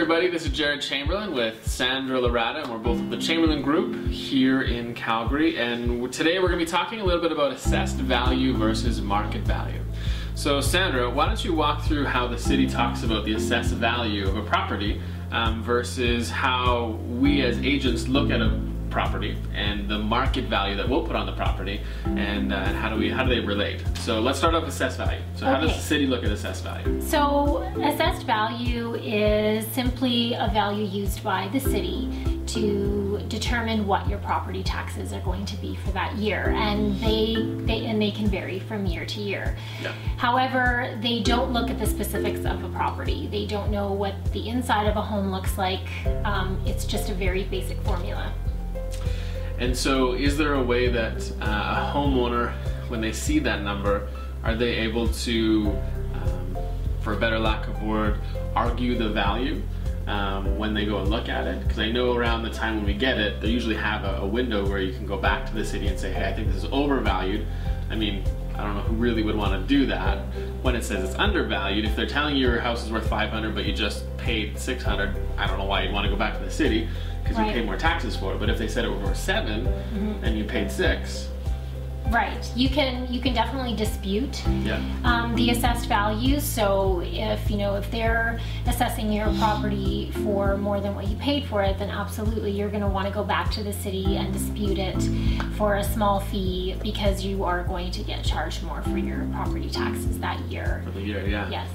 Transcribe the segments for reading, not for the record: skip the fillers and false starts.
everybody, this is Jared Chamberlain with Sandra Laratta, and we're both with the Chamberlain Group here in Calgary, and today we're going to be talking a little bit about assessed value versus market value. So Sandra, why don't you walk through how the city talks about the assessed value of a property versus how we as agents look at a property and the market value that we'll put on the property, and how do they relate? So let's start off with assessed value. So how does the city look at assessed value? So assessed value is simply a value used by the city to determine what your property taxes are going to be for that year, and they can vary from year to year. Yeah. However, they don't look at the specifics of a property. They don't know what the inside of a home looks like. It's just a very basic formula. And so is there a way that a homeowner, when they see that number, are they able to, for a better lack of word, argue the value when they go and look at it? Because I know around the time when we get it, they usually have a window where you can go back to the city and say, hey, I think this is overvalued. I mean, I don't know who really would want to do that when it says it's undervalued. If they're telling you your house is worth $500 but you just paid $600, I don't know why you'd want to go back to the city, because you pay more taxes for it. But if they said it was worth $7 and you paid $6, right, you can definitely dispute the assessed value. So if they're assessing your property for more than what you paid for it, then absolutely you're going to want to go back to the city and dispute it for a small fee, because you are going to get charged more for your property taxes that year. For the year, yeah. Yes.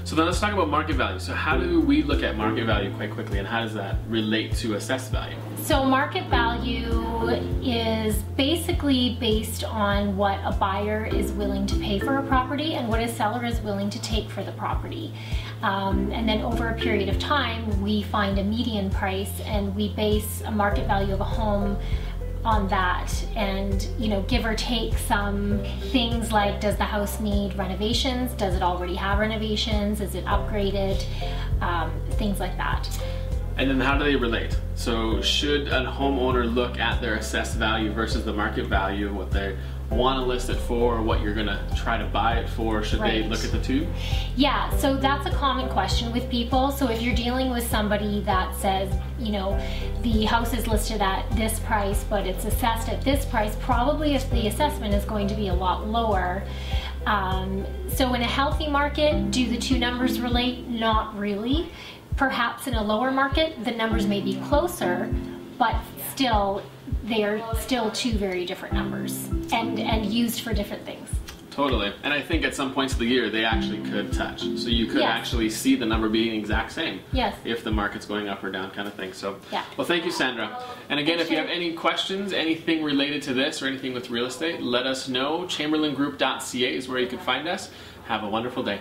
So then let's talk about market value. So how do we look at market value quite quickly, and how does that relate to assessed value? So market value is basically based on what a buyer is willing to pay for a property and what a seller is willing to take for the property. And then over a period of time, we find a median price and we base a market value of a home on that, and give or take some things like, does the house need renovations, does it already have renovations, is it upgraded, things like that. And then how do they relate? So should a homeowner look at their assessed value versus the market value, what they want to list it for, or what you're going to try to buy it for? Should they look at the two? Yeah, so that's a common question with people. So if you're dealing with somebody that says, the house is listed at this price but it's assessed at this price, probably if the assessment is going to be a lot lower. So in a healthy market, do the two numbers relate? Not really. Perhaps in a lower market, the numbers may be closer, but still, they're still two very different numbers and used for different things. Totally. And I think at some points of the year they actually could touch. So you could actually see the number being exact same. Yes. If the market's going up or down, kind of thing. So, well, thank you, Sandra. And again, if you have any questions, anything related to this or anything with real estate, let us know. ChamberlainGroup.ca is where you can find us. Have a wonderful day.